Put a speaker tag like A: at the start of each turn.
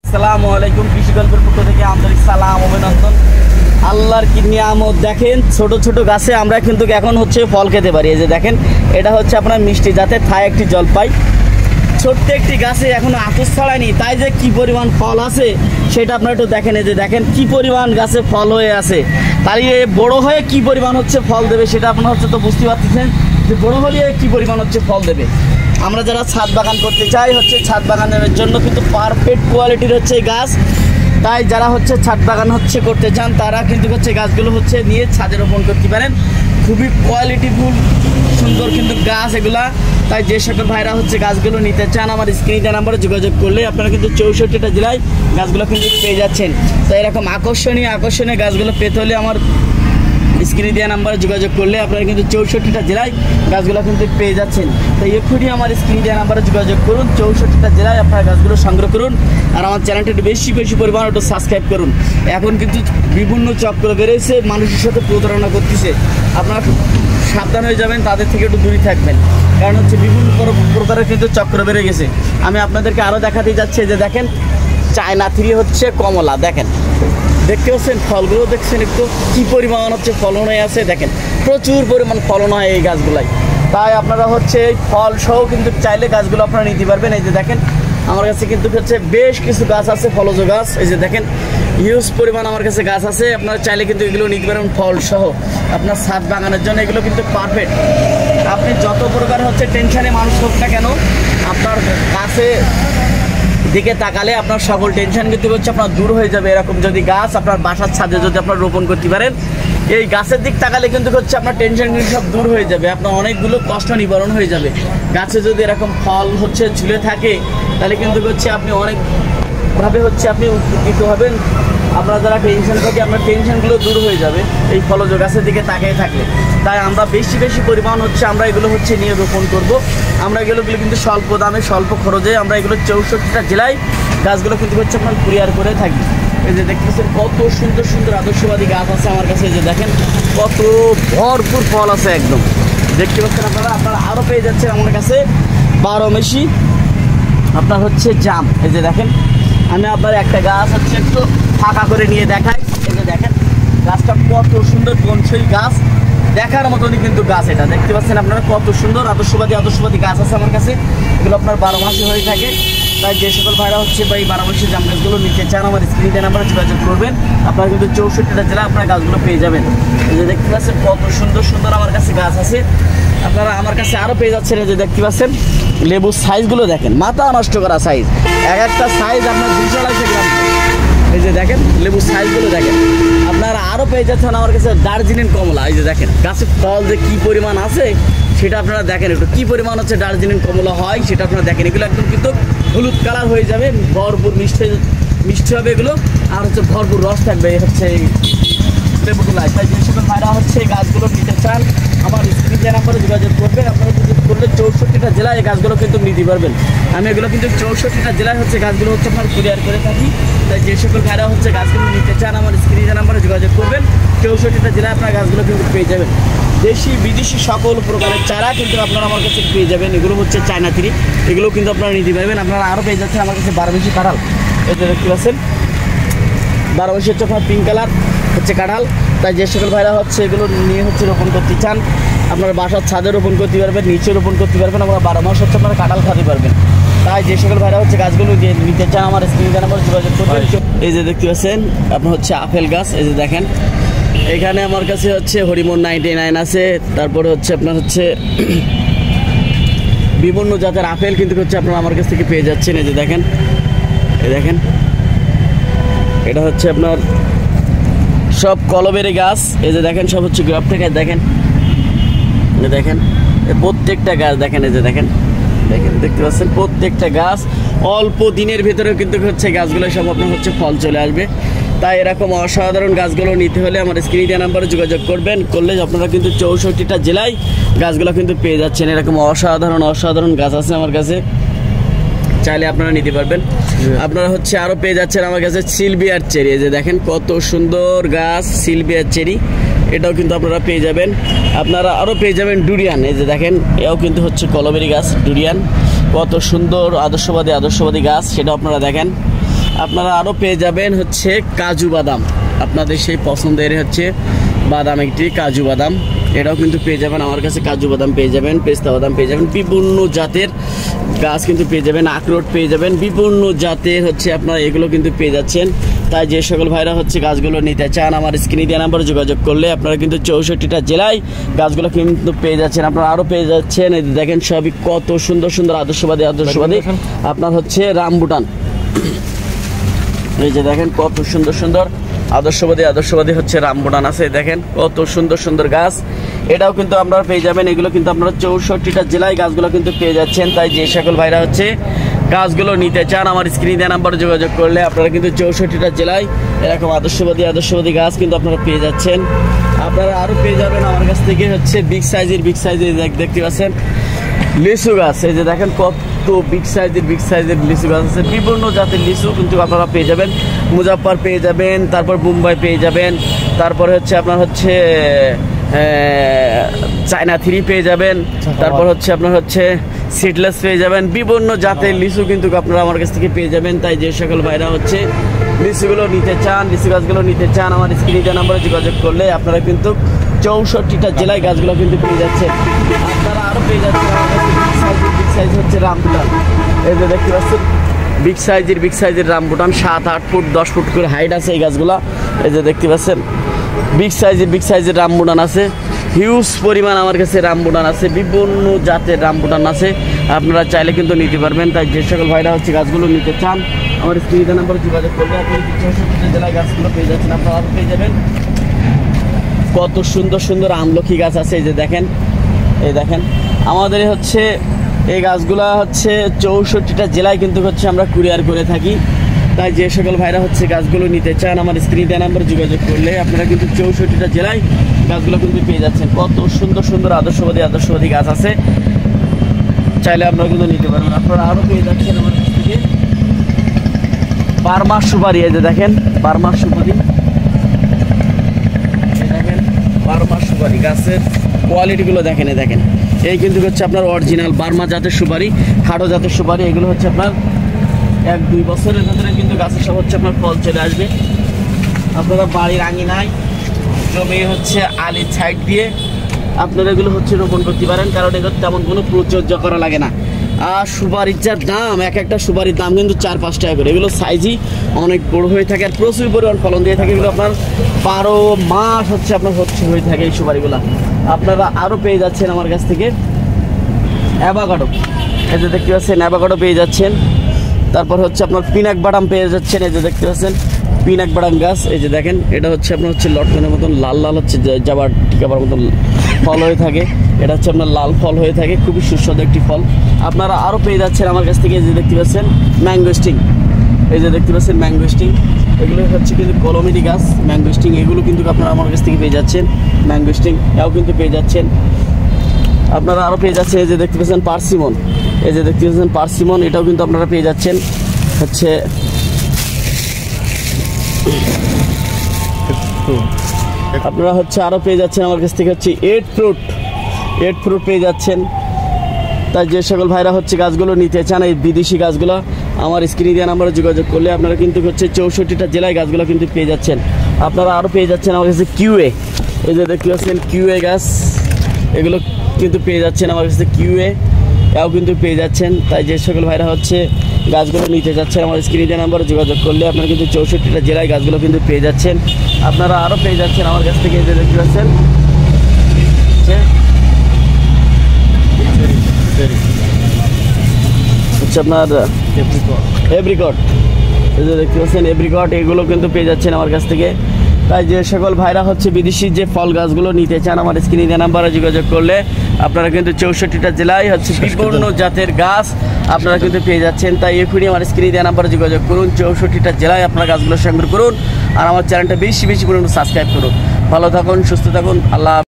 A: আসসালামু আলাইকুম। কৃষি গল্পের পক্ষ থেকে আন্তরিক সালাম, অভিনন্দন। আল্লাহর কি নিয়ামত দেখেন, ছোট ছোট গাছে আমরা কিন্তু এখন হচ্ছে ফল খেতে পারি। এই যে দেখেন, এটা হচ্ছে আপনার মিষ্টি জাতের থাই একটি জলপাই। ছোট্ট একটি গাছে এখনো আতস ছড়ায়নি, তাই যে কি পরিমাণ ফল আছে সেটা আপনারা একটু দেখেন। এই যে দেখেন কি পরিমাণ গাছে ফল হয়ে আছে, তাই বড় হয়ে কি পরিমাণ হচ্ছে ফল দেবে সেটা আপনারা হচ্ছে তো বুঝতে পারতেছেন যে বড় হলে কি পরিমাণ হচ্ছে ফল দেবে। আমরা যারা ছাদ বাগান করতে চাই হচ্ছে ছাদ বাগানের জন্য কিন্তু পারফেক্ট কোয়ালিটির হচ্ছে গাছ, তাই যারা হচ্ছে ছাদ বাগান হচ্ছে করতে চান তারা কিন্তু হচ্ছে গাছগুলো হচ্ছে নিয়ে ছাদে রোপণ করতে পারেন। খুবই কোয়ালিটিফুল সুন্দর কিন্তু গাছ এগুলা। তাই যে সকল ভাইরা হচ্ছে গাছগুলো নিতে চান আমার স্ক্রিনে দেওয়া নাম্বারে যোগাযোগ করলে আপনারা কিন্তু 64টা জেলায় গাছগুলো কিন্তু পেয়ে যাচ্ছেন। তো এরকম আকর্ষণীয় গাছগুলো পেতে হলে আমার স্ক্রিনে দেওয়া নাম্বারে যোগাযোগ করলে আপনারা কিন্তু 64টা জেলায় গাছগুলো কিন্তু পেয়ে যাচ্ছেন। তাই এক্ষুনি আমার স্ক্রিনে দেওয়া নাম্বারে যোগাযোগ করুন, 64টা জেলায় আপনারা গাছগুলো সংগ্রহ করুন। আর আমার চ্যানেলটা একটু বেশি পরিমাণে একটু সাবস্ক্রাইব করুন। এখন কিন্তু বিভিন্ন চক্র বেড়েছে, মানুষের সাথে প্রতারণা করতেছে, আপনারা সাবধান হয়ে যাবেন, তাদের থেকে একটু দূরে থাকবেন। কারণ হচ্ছে বিভিন্ন প্রকারের কিন্তু চক্র বেড়ে গেছে। আমি আপনাদেরকে আরও দেখাতে যাচ্ছি যে দেখেন চায়না থ্রি হচ্ছে কমলা, দেখেন দেখতে পাচ্ছেন ফলগুলো, দেখছেন একটু কী পরিমাণ হচ্ছে ফলন হয়ে আছে। দেখেন প্রচুর পরিমাণ ফলন হয় এই গাছগুলাই। তাই আপনারা হচ্ছে এই ফল সহ কিন্তু চাইলে গাছগুলো আপনারা নিতে পারবেন। এই যে দেখেন আমার কাছে কিন্তু হচ্ছে বেশ কিছু গাছ আছে, ফলজ গাছ। এই যে দেখেন হিউজ পরিমাণ আমার কাছে গাছ আছে, আপনারা চাইলে কিন্তু এগুলো নিতে পারেন ফল সহ। আপনার ছাদ বাগানের জন্য এগুলো কিন্তু পারফেক্ট। আপনি যত প্রকার হচ্ছে টেনশনে মানুষ হোক না কেন, আপনার গাছে দিকে তাকালে আপনার সকল টেনশন কিন্তু হচ্ছে আপনার দূর হয়ে যাবে। এরকম যদি গাছ আপনার বাসার ছাদে যদি আপনার রোপণ করতে পারেন, এই গাছের দিক তাকালে কিন্তু হচ্ছে আপনার টেনশন কিন্তু সব দূর হয়ে যাবে, আপনার অনেকগুলো কষ্ট নিবারণ হয়ে যাবে। গাছে যদি এরকম ফল হচ্ছে ঝুলে থাকে তাহলে কিন্তু হচ্ছে আপনি অনেকভাবে হচ্ছে আপনি উপকৃত হবেন। আপনারা যারা টেনশন থাকে আপনার টেনশনগুলো দূর হয়ে যাবে এই ফলজ গাছের দিকে তাকিয়ে থাকলে। তাই আমরা বেশি পরিমাণ হচ্ছে আমরা এগুলো হচ্ছে নিয়ে রোপণ করব। আমরা এগুলো কিন্তু স্বল্প দামে স্বল্প খরচে আমরা এগুলো 64টা জেলায় গাছগুলো কিন্তু হচ্ছে আপনার কুরিয়ার করে থাকি। এই যে দেখতেছেন কত সুন্দর আদর্শবাদী গাছ আছে আমার কাছে। এই যে দেখেন কত ভরপুর ফল আছে একদম, দেখতে পাচ্ছেন আপনারা আরও পেয়ে যাচ্ছেন আমার কাছে 12 মাসি আপনার হচ্ছে জাম। এই যে দেখেন আমি আপনার একটা গাছ হচ্ছে একটু ফাঁকা করে নিয়ে দেখাই। এই যে দেখেন গাছটা কত সুন্দর বনসাই গাছ, দেখার মতনই কিন্তু গাছ। এটা দেখতে পাচ্ছেন আপনারা কত সুন্দর আদর্শবাদী গাছ আছে আমার কাছে। এগুলো আপনার 12 মাসে হয়ে থাকে। তাই যে সকল ভাইরা হচ্ছে বা এই 12 মাসের জাম গাছগুলো নিতে চান আমার স্ক্রিনে নাম্বারে যোগাযোগ করবেন। আপনারা কিন্তু 64টা জেলা আপনার গাছগুলো পেয়ে যাবেন। এই যে দেখতে পাচ্ছেন কত সুন্দর আমার কাছে গাছ আছে। আপনারা আমার কাছে আরও পেয়ে যাচ্ছেন। এই যে দেখতে পাচ্ছেন লেবুর সাইজগুলো দেখেন, মাথা নষ্ট করা সাইজ, একটা সাইজ আপনার 200 গ্রাম। এই যে দেখেন লেবুর সাইজগুলো দেখেন। আপনারা আরও পেয়ে যাচ্ছেন আমার কাছে দার্জিলিং কমলা। এই যে দেখেন গাছে ফল যে কী পরিমাণ আছে সেটা আপনারা দেখেন, একটু কী পরিমাণ হচ্ছে দার্জিলিং কমলা হয় সেটা আপনারা দেখেন। এগুলো একদম কিন্তু হলুদ কালার হয়ে যাবে, ভরপুর মিষ্টি হবে এগুলো, আর হচ্ছে ভরপুর রস থাকবে হচ্ছে এই লেবুগুলায়। তাই যে সকল ভাইরা হচ্ছে এই গাছগুলো নিতে চান আমার স্ক্রিনে নাম্বারে যোগাযোগ করবেন। আপনারা যোগাযোগ করলে 64টা জেলায় এই গাছগুলো কিন্তু নিতে পারবেন। আমি এগুলো কিন্তু 64টা জেলায় হচ্ছে গাছগুলো হচ্ছে আপনার কুরিয়ার করে থাকি। তাই যে সকল ভাইরা হচ্ছে গাছগুলো নিতে চান আমার স্ক্রিনে নাম্বারে যোগাযোগ করবেন। 64টা জেলায় আপনার গাছগুলো কিন্তু পেয়ে যাবেন। দেশি বিদেশি সকল প্রকারের চারা কিন্তু আপনারা আমার কাছে পেয়ে যাবেন। এগুলো হচ্ছে চায়না থ্রি, এগুলো কিন্তু আপনারা নিতে পারবেন। আপনারা আরও পেয়ে যাচ্ছেন আমার কাছে 12 মাসি কাঁঠাল। এটা দেখতে পাচ্ছেন 12 মাসি হচ্ছে আপনার পিঙ্ক কালার হচ্ছে কাঁঠাল। তাই যে সকল ভাইরা হচ্ছে এগুলো নিয়ে হচ্ছে রোপণ করতে চান আপনার বাসার ছাদে রোপণ করতে পারবেন, নিচে রোপণ করতে পারবেন, আমরা 12 মাস হচ্ছে আপনারা কাঁঠাল খাতে পারবেন। তাই যে সকল ভাইরা হচ্ছে গাছগুলো নিতে চান আমার স্ক্রিনে নাম্বারে যোগাযোগ করবেন। এই যে দেখতে পাচ্ছেন আপনার হচ্ছে আপেল গাছ। এই যে দেখেন এখানে আমার কাছে হচ্ছে হরিমন 99 আছে, তারপরে হচ্ছে আপনার হচ্ছে বিভিন্ন জাতের আপেল কিন্তু হচ্ছে আপনারা আমার কাছ থেকে পেয়ে যাচ্ছেন। এই যে দেখেন এটা হচ্ছে আপনার সব কলবেরি গাছ। এই যে দেখেন সব হচ্ছে গ্রাফ থেকে দেখেন প্রত্যেকটা গাছ দেখেন। এই যে দেখেন দেখতে পাচ্ছেন প্রত্যেকটা গাছ অল্প দিনের ভিতরে কিন্তু হচ্ছে গাছগুলো সব আপনার হচ্ছে ফল চলে আসবে। তাই এরকম অসাধারণ গাছগুলো নিতে হলে আমার স্ক্রিনে দেওয়া নাম্বারে যোগাযোগ করলে আপনারা কিন্তু 64টা জেলায় গাছগুলো কিন্তু পেয়ে যাচ্ছেন। এরকম অসাধারণ গাছ আছে আমার কাছে, চাইলে আপনারা নিতে পারবেন। আপনারা হচ্ছে আরও পেয়ে যাচ্ছেন আমার কাছে সিলভিয়ার চেরি। এই যে দেখেন কত সুন্দর গাছ সিলভিয়ার চেরি, এটাও কিন্তু আপনারা পেয়ে যাবেন। আপনারা আরও পেয়ে যাবেন ডুরিয়ান। এই যে দেখেন এও কিন্তু হচ্ছে কলবেরি গাছ ডুরিয়ান, কত সুন্দর আদর্শবাদী গাছ সেটাও আপনারা দেখেন। আপনারা আরও পেয়ে যাবেন হচ্ছে কাজু বাদাম, আপনাদের সেই পছন্দের হচ্ছে বাদাম, একটি কাজু বাদাম, এটাও কিন্তু পেয়ে যাবেন আমার কাছে। কাজু বাদাম পেয়ে যাবেন, পেস্তা বাদাম পেয়ে যাবেন, বিভিন্ন জাতের গাছ কিন্তু পেয়ে যাবেন, আখরোট পেয়ে যাবেন, বিভিন্ন জাতের হচ্ছে আপনারা এগুলো কিন্তু পেয়ে যাচ্ছেন। তাই যে সকল ভাইরা হচ্ছে গাছগুলো নিতে চান আমার স্ক্রিনে দেওয়া নাম্বারে যোগাযোগ করলে আপনারা কিন্তু 64টা জেলায় গাছগুলো কিন্তু পেয়ে যাচ্ছেন। আপনারা আরও পেয়ে যাচ্ছেন, এই দেখেন সবই কত সুন্দর সুন্দর আদর্শবাদী আপনার হচ্ছে রামবুটান। এই যে দেখেন কত সুন্দর সুন্দর আদর্শবাদী হচ্ছে রামবুটান আছে, দেখেন কত সুন্দর সুন্দর গাছ। এটাও কিন্তু আপনারা পেয়ে যাবেন, এগুলো কিন্তু আপনারা 64টা জেলায় গাছগুলো কিন্তু পেয়ে যাচ্ছেন। তাই যে সকল ভাইরা হচ্ছে গাছগুলো নিতে চান আমার স্ক্রিনে দেওয়া নাম্বারে যোগাযোগ করলে আপনারা কিন্তু 64টা জেলায় এরকম আদর্শবাদী গাছ কিন্তু আপনারা পেয়ে যাচ্ছেন। আপনারা আরও পেয়ে যাবেন আমার কাছ থেকে হচ্ছে বিগ সাইজের দেখতে পাচ্ছেন লিচু গাছ। এই যে দেখেন কত বিগ সাইজের লিচু গাছ আছে, বিভিন্ন জাতের লিচু কিন্তু আপনারা পেয়ে যাবেন। মুজাফফর পেয়ে যাবেন, তারপর মুম্বাই পেয়ে যাবেন, তারপরে হচ্ছে আপনার হচ্ছে চায়না 3 পেয়ে যাবেন, তারপর হচ্ছে আপনার হচ্ছে সিডলেস পেয়ে যাবেন, বিভিন্ন জাতের লিচু কিন্তু আপনারা আমার কাছ থেকে পেয়ে যাবেন। তাই যে সকল ভাইরা হচ্ছে লিচুগুলো নিতে চান, লিচু গাছগুলো নিতে চান আমার স্ক্রিনে দেওয়া নাম্বারে যোগাযোগ করলে আপনারা কিন্তু 64টা জেলায় গাছগুলো কিন্তু পেয়ে যাচ্ছেন। আপনারা আরও পেয়ে যাচ্ছেন আমার কাছে বিগ সাইজ হচ্ছে রামবুটান। এই যে দেখতে পাচ্ছেন বিগ সাইজের রামবুটান, 7-8 ফুট 10 ফুট করে হাইট আছে এই গাছগুলা। এই যে দেখতে পাচ্ছেন বিগ সাইজের রামবুটান আছে, হিউজ পরিমাণ আমার কাছে রামবুটান আছে, বিভিন্ন জাতের রামবুটান আছে, আপনারা চাইলে কিন্তু নিতে পারবেন। তাই যে সকল ভাইরা হচ্ছে গাছগুলো নিতে চান আমার স্ক্রিনে নাম্বারে যোগাযোগ করলে আপনি 64টা জেলায় গাছগুলো পেয়ে যাচ্ছেন। আপনারা আরও পেয়ে যাবেন কত সুন্দর সুন্দর আমলকি গাছ আছে। এই যে দেখেন, এই দেখেন আমাদের হচ্ছে এই গাছগুলা হচ্ছে 64টা জেলায় কিন্তু হচ্ছে আমরা কুরিয়ার করে থাকি। তাই যে সকল ভাইরা হচ্ছে গাছগুলো নিতে চান আমার স্ক্রিনে দেওয়া নাম্বারে যোগাযোগ করলে আপনারা কিন্তু 64টা জেলায় গাছগুলো কিন্তু পেয়ে যাচ্ছেন। কত সুন্দর সুন্দর আদর্শবাদী গাছ আছে, চাইলে আপনারা কিন্তু নিতে পারবেন। আপনারা আরও পেয়ে যাচ্ছেন আমার কাছ থেকে বার্মা সুপারি। এই যে দেখেন বার্মা সুপারি, বার্মা সুপারি গাছের কোয়ালিটিগুলো দেখেন। দেখেন এই কিন্তু হচ্ছে আপনার অরিজিনাল বার্মা জাতের সুপারি, খাটো জাতের সুপারি। এগুলো হচ্ছে আপনার 1-2 বছরের ভেতরে কিন্তু গাছের সব হচ্ছে আপনার ফল চলে আসবে। আপনারা বাড়ির আঙিনায় জমি হচ্ছে আলির সাইড দিয়ে আপনারা এগুলো হচ্ছে রোপণ করতে পারেন, কারণ এগুলো তেমন কোনো পরিচর্যা করা লাগে না। আর সুপারির যা দাম, একটা সুপারির দাম কিন্তু 4-5 টাকা করে। এগুলো সাইজই অনেক বড় হয়ে থাকে আর প্রচুর পরিমাণ ফলন দিয়ে থাকে। এগুলো আপনার 12 মাস হচ্ছে আপনার হয়ে থাকে এই সুপারিগুলো। আপনারা আরও পেয়ে যাচ্ছেন আমার কাছ থেকে অ্যাভোকাডো। এই যে দেখতে পাচ্ছেন অ্যাভোকাডো পেয়ে যাচ্ছেন, তারপর হচ্ছে আপনার পিনাক বাদাম পেয়ে যাচ্ছেন। এই যে দেখতে পাচ্ছেন পিনাক বাদাম গাছ। এই যে দেখেন এটা হচ্ছে আপনার হচ্ছে লটকনের মতন লাল হচ্ছে যাবার টিকাবার মতন ফল হয়ে থাকে, এটা হচ্ছে আপনার লাল ফল হয়ে থাকে, খুবই সুস্বাদু একটি ফল। আপনারা আরও পেয়ে যাচ্ছেন আমার কাছ থেকে। এই যে দেখতে পাচ্ছেন ম্যাঙ্গোস্টিং, এই যে দেখতে পাচ্ছেন ম্যাঙ্গোস্টিং, এগুলো হচ্ছে কিন্তু কলমেরি গাছ ম্যাঙ্গোস্টিং, এগুলো কিন্তু আপনারা আমার কাছ থেকে পেয়ে যাচ্ছেন। ম্যাঙ্গোস্টিং এও কিন্তু পেয়ে যাচ্ছেন। আপনারা আরও পেয়ে যাচ্ছেন এই যে দেখতে পাচ্ছেন পার্সিমন, এই যে দেখতে পাচ্ছেন পার্সিমন, এটাও কিন্তু আপনারা পেয়ে যাচ্ছেন হচ্ছে আপনারা হচ্ছে আরও পেয়ে যাচ্ছেন আমার কাছ থেকে হচ্ছে 8 ফ্রুট পেয়ে যাচ্ছেন। তাই যে সকল ভাইরা হচ্ছে গাছগুলো নিতে চান এই বিদেশি গাছগুলো আমার স্ক্রিনে দেওয়া নাম্বারে যোগাযোগ করলে আপনারা কিন্তু হচ্ছে 64টা জেলায় গাছগুলো কিন্তু পেয়ে যাচ্ছেন। আপনারা আরও পেয়ে যাচ্ছেন আমার কাছে কিউএ, এই যে দেখতে পাচ্ছেন কিউএ গাছ, এগুলো কিন্তু পেয়ে যাচ্ছেন আমার কাছে কিউএ, এও কিন্তু পেয়ে যাচ্ছেন। তাই যে সকল ভাইরা হচ্ছে গাছগুলো নিতে যাচ্ছেন আমার স্ক্রিনে দেওয়া নাম্বারে যোগাযোগ করলে আপনারা কিন্তু 64টা জেলায় গাছগুলো কিন্তু পেয়ে যাচ্ছেন। আপনারা আরও পেয়ে যাচ্ছেন আমার কাছ থেকে, এই যে দেখতে পাচ্ছেন হচ্ছে আপনার এপ্রিকট, এই যে দেখতে পাচ্ছেন এপ্রিকট, এগুলো কিন্তু পেয়ে যাচ্ছেন আমার কাছ থেকে। তাই যে সকল ভাইরা হচ্ছে বিদেশি যে ফল গাছগুলো নিতে চান আমার স্ক্রিনে দেওয়া নাম্বারে যোগাযোগ করলে আপনারা কিন্তু 64টা জেলায় হচ্ছে বিভিন্ন জাতের গাছ আপনারা কিন্তু পেয়ে যাচ্ছেন। তাই এখনই আমার স্ক্রিনে দেওয়া নাম্বারে যোগাযোগ করুন, 64টা জেলায় আপনারা গাছগুলো সংগ্রহ করুন আর আমার চ্যানেলটা বেশি পরিমাণে সাবস্ক্রাইব করুন। ভালো থাকুন, সুস্থ থাকুন, আল্লাহ।